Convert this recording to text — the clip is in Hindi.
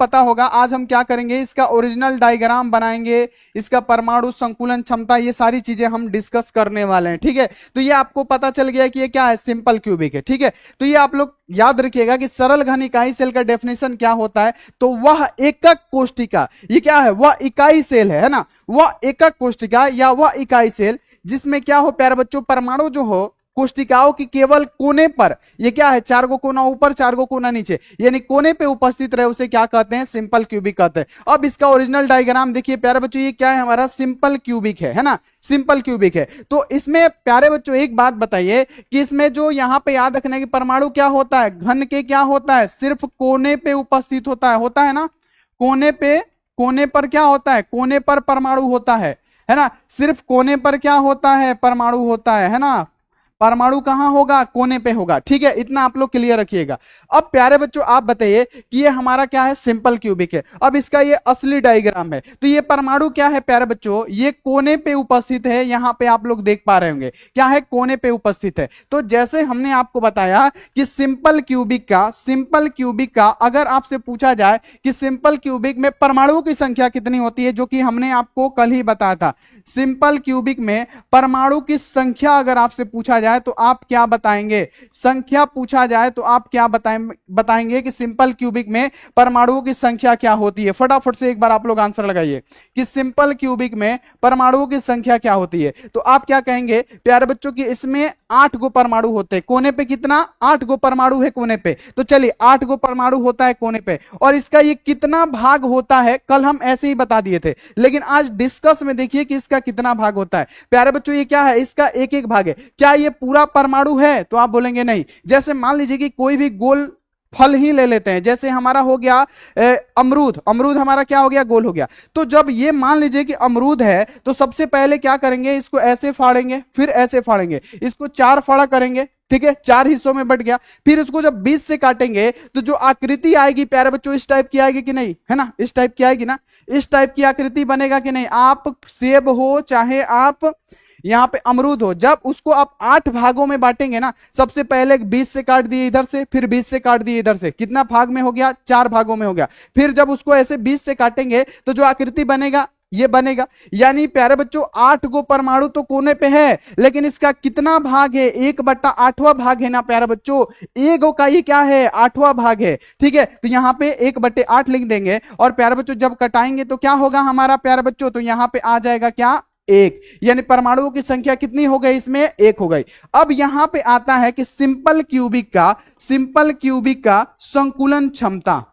पता होगा आज हम क्या करेंगे, इसका ओरिजिनल डायग्राम बनाएंगे, इसका परमाणु संकुलन क्षमता, ये सारी चीजें हम डिस्कस करने वाले हैं। ठीक है, तो ये आपको पता चल गया कि ये क्या है, सिंपल क्यूबिक है। ठीक है, तो ये आप लोग याद रखिएगा कि सरल घन इकाई सेल का डेफिनेशन क्या होता है, तो वह एकक कोशिका, ये क्या है, वह इकाई सेल है ना, वह एकक कोशिका या वह इकाई सेल जिसमें क्या हो प्यारे बच्चों, परमाणु जो हो कोशिकाओं की केवल कोने पर, ये क्या है, 4 गो कोना ऊपर 4 गो कोना नीचे, यानी कोने पे उपस्थित रहे, उसे क्या कहते हैं, सिंपल क्यूबिक कहते हैं। अब इसका ओरिजिनल डायग्राम देखिए प्यारे बच्चों, ये क्या है, हमारा सिंपल क्यूबिक है ना, सिंपल क्यूबिक है। तो इसमें प्यारे बच्चों एक बात बताइए कि इसमें जो यहां पे याद रखने की परमाणु क्या होता है, घन के क्या होता है, सिर्फ कोने पे उपस्थित होता है ना, कोने पे, कोने पर क्या होता है, कोने पर परमाणु होता है ना, सिर्फ कोने पर क्या होता है, परमाणु होता है ना, परमाणु कहां होगा, कोने पे होगा। ठीक है, इतना आप लोग क्लियर रखिएगा। अब प्यारे बच्चों आप बताइए कि ये हमारा क्या है, सिंपल क्यूबिक है। अब इसका ये असली डायग्राम है, तो ये परमाणु क्या है प्यारे बच्चों, ये कोने पे उपस्थित है, यहां पे आप लोग देख पा रहे होंगे क्या है, कोने पे उपस्थित है। तो जैसे हमने आपको बताया कि सिंपल क्यूबिक का अगर आपसे पूछा जाए कि सिंपल क्यूबिक में परमाणुओं की संख्या कितनी होती है, जो कि हमने आपको कल ही बताया था, सिंपल क्यूबिक में परमाणु की संख्या अगर आपसे पूछा जाए तो आप क्या बताएंगे, संख्या पूछा जाए तो आप क्या बताएंगे कि सिंपल क्यूबिक में परमाणुओं की संख्या क्या होती है। फटाफट से एक बार आप लोग आंसर लगाइए कि सिंपल क्यूबिक में परमाणुओं की संख्या क्या होती है। तो आप क्या कहेंगे प्यारे बच्चों की, इसमें 8 गो परमाणु होते हैं, कोने पे कितना, 8 गो परमाणु है कोने पे, तो चलिए 8 गो परमाणु होता है कोने पे, और इसका ये कितना भाग होता है, कल हम ऐसे ही बता दिए थे, लेकिन आज डिस्कस में देखिए कि इसका कितना भाग होता है। प्यारे बच्चों ये क्या है, इसका एक एक भाग है। क्या ये पूरा परमाणु है, तो आप बोलेंगे नहीं। जैसे मान लीजिए कि कोई भी गोल फल ही ले लेते हैं, जैसे हमारा हो गया अमरूद, अमरूद हमारा क्या हो गया, गोल हो गया। तो जब ये मान लीजिए कि अमरूद है, तो सबसे पहले क्या करेंगे, इसको ऐसे फाड़ेंगे, फिर ऐसे फाड़ेंगे, इसको 4 फाड़ा करेंगे, ठीक है, 4 हिस्सों में बट गया। फिर इसको जब 20 से काटेंगे तो जो आकृति आएगी प्यारे बच्चों, इस टाइप की आएगी कि नहीं, है ना, इस टाइप की आएगी ना, इस टाइप की आकृति बनेगा कि नहीं। आप सेब हो चाहे आप यहां पे अमरूद हो, जब उसको आप 8 भागों में बांटेंगे ना, सबसे पहले 20 से काट दिए इधर से, फिर 20 से काट दिए इधर से, कितना भाग में हो गया, 4 भागों में हो गया। फिर जब उसको ऐसे 20 से काटेंगे तो जो आकृति बनेगा ये बनेगा। यानी प्यारे बच्चों 8 गो परमाणु तो कोने पे है, लेकिन इसका कितना भाग है, 1/8वां भाग है ना प्यारे बच्चों, एक गो का ये क्या है, 8वां भाग है। ठीक है, तो यहाँ पे 1/8 लिख देंगे, और प्यारे बच्चों जब कटाएंगे तो क्या होगा हमारा प्यारे बच्चों, तो यहाँ पे आ जाएगा क्या, 1, यानी परमाणुओं की संख्या कितनी हो गई, इसमें 1 हो गई। अब यहां पे आता है कि सिंपल क्यूबिक का संकुलन क्षमता,